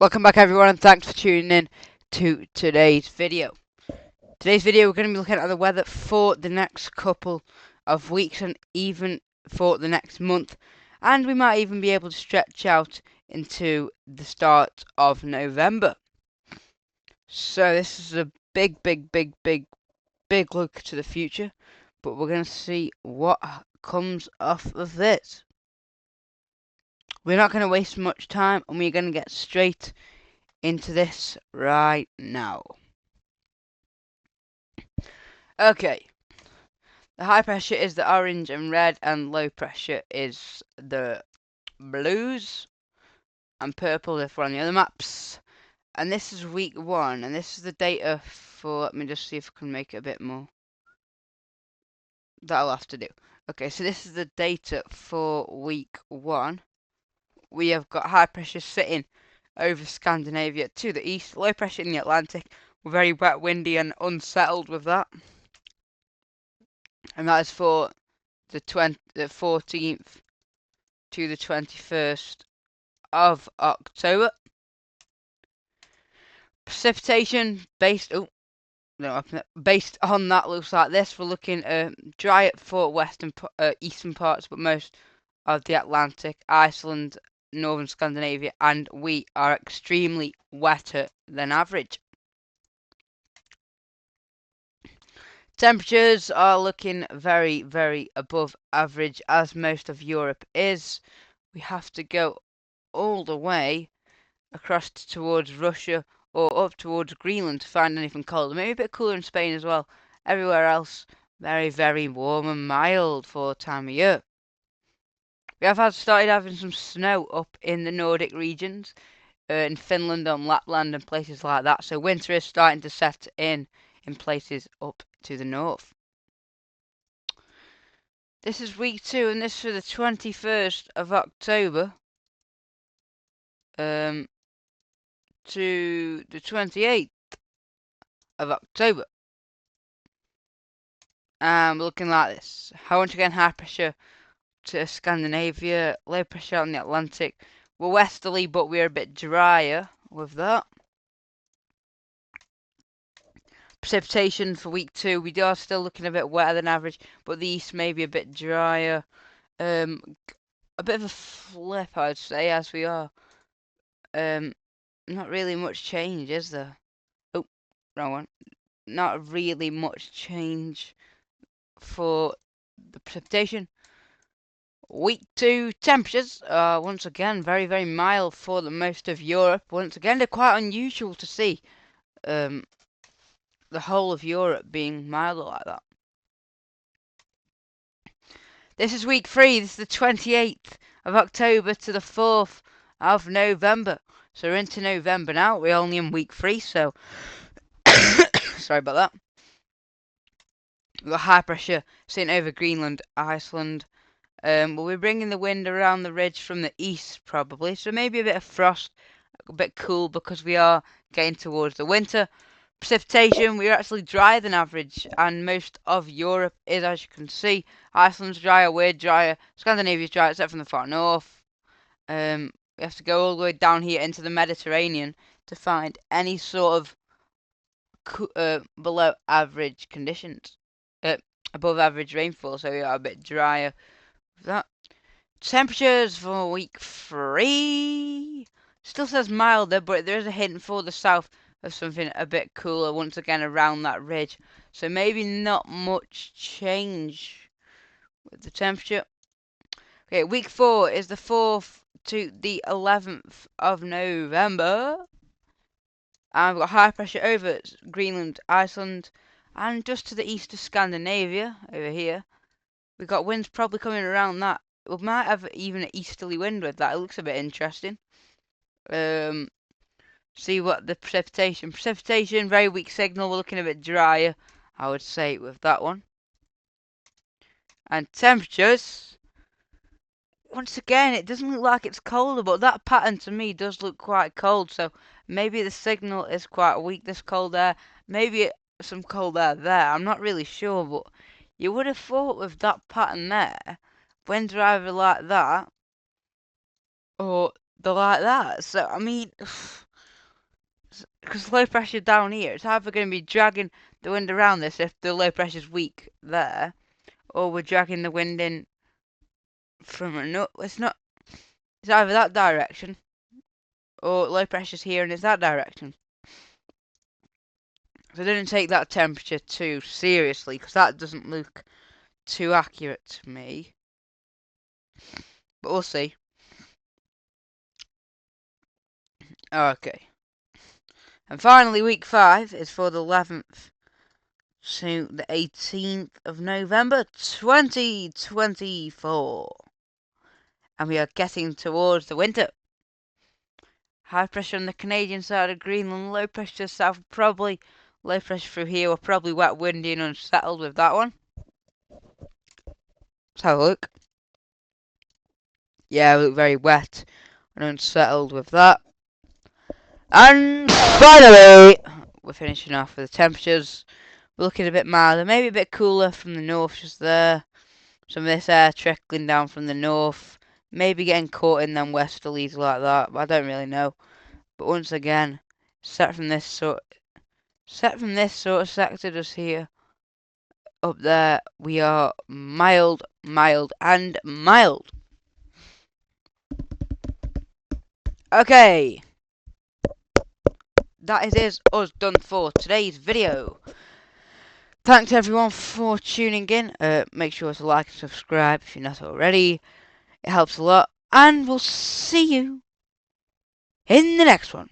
Welcome back everyone, and thanks for tuning in to today's video. Today's video we're going to be looking at the weather for the next couple of weeks and even for the next month, and we might even be able to stretch out into the start of November. So this is a big look to the future, but we're going to see what comes off of this. We're not going to waste much time, and we're going to get straight into this right now. Okay, the high pressure is the orange and red, and low pressure is the blues and purple if we're on the other maps. And this is week 1, and this is the data for, let me just see if I can make it a bit more. That'll have to do. Okay, so this is the data for week 1. We have got high pressure sitting over Scandinavia to the east, low pressure in the Atlantic. We're very wet, windy and unsettled with that. And that is for the 14th to the 21st of October. Precipitation based on that looks like this. We're looking dry for eastern parts, but most of the Atlantic, Iceland, northern Scandinavia, and we are extremely wetter than average. Temperatures are looking very above average, as most of Europe is. We have to go all the way across towards Russia or up towards Greenland to find anything cold. Maybe a bit cooler in Spain as well. Everywhere else, very warm and mild for the time of year. We have started having some snow up in the Nordic regions, in Finland and Lapland and places like that. So winter is starting to set in places up to the north. This is week 2, and this is for the 21st of October to the 28th of October. And we're looking like this. Once again, high pressure to Scandinavia, low pressure on the Atlantic. We're westerly, but we're a bit drier with that. Precipitation for week 2, we are still looking a bit wetter than average, but the east may be a bit drier. A bit of a flip, I'd say, as we are. Not really much change, is there? Oh, wrong one. Not really much change for the precipitation. Week 2 temperatures are once again very mild for the most of Europe. Once again, they're quite unusual to see the whole of Europe being milder like that. This is week 3. This is the 28th of October to the 4th of November. So we're into November now. We're only in week 3, so sorry about that. We've got high pressure sitting over Greenland, Iceland. We'll be bringing the wind around the ridge from the east, probably. So maybe a bit of frost, a bit cool because we are getting towards the winter. Precipitation, we're actually drier than average, and most of Europe is, as you can see. Iceland's drier, we're drier. Scandinavia's drier, except from the far north. We have to go all the way down here into the Mediterranean to find any sort of below average conditions. Above average rainfall, so we are a bit drier. That temperatures for week 3 still says milder, but there is a hint for the south of something a bit cooler once again around that ridge. So maybe not much change with the temperature. Okay, week 4 is the 4th to the 11th of November. And we've got high pressure over Greenland, Iceland, and just to the east of Scandinavia over here. We've got winds probably coming around that. We might have even an easterly wind with that. It looks a bit interesting. See what the precipitation, very weak signal. We're looking a bit drier, I would say, with that one. And temperatures, once again, it doesn't look like it's colder, but that pattern to me does look quite cold. So maybe the signal is quite weak, this cold air. Maybe some cold air there. I'm not really sure, but you would have thought with that pattern there, winds are either like that or they're like that. So, I mean, because low pressure down here, it's either going to be dragging the wind around this if the low pressure's weak there, or we're dragging the wind in from it's either that direction, or low pressure's here and it's that direction. So I didn't take that temperature too seriously, because that doesn't look too accurate to me. But we'll see. Okay. And finally, week 5 is for the 11th to the 18th of November 2024. And we are getting towards the winter. High pressure on the Canadian side of Greenland, low pressure to the south, probably low pressure through here. We're probably wet, windy, and unsettled with that one. Let's have a look. Yeah, we look very wet and unsettled with that. And finally, we're finishing off with the temperatures. We're looking a bit milder, maybe a bit cooler from the north just there. Some of this air trickling down from the north, maybe getting caught in them westerlies like that, but I don't really know. But once again, set from this sort of sector just here, up there, we are mild, mild, and mild. Okay. That is us done for today's video. Thanks everyone for tuning in. Make sure to like and subscribe if you're not already. It helps a lot. And we'll see you in the next one.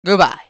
Goodbye.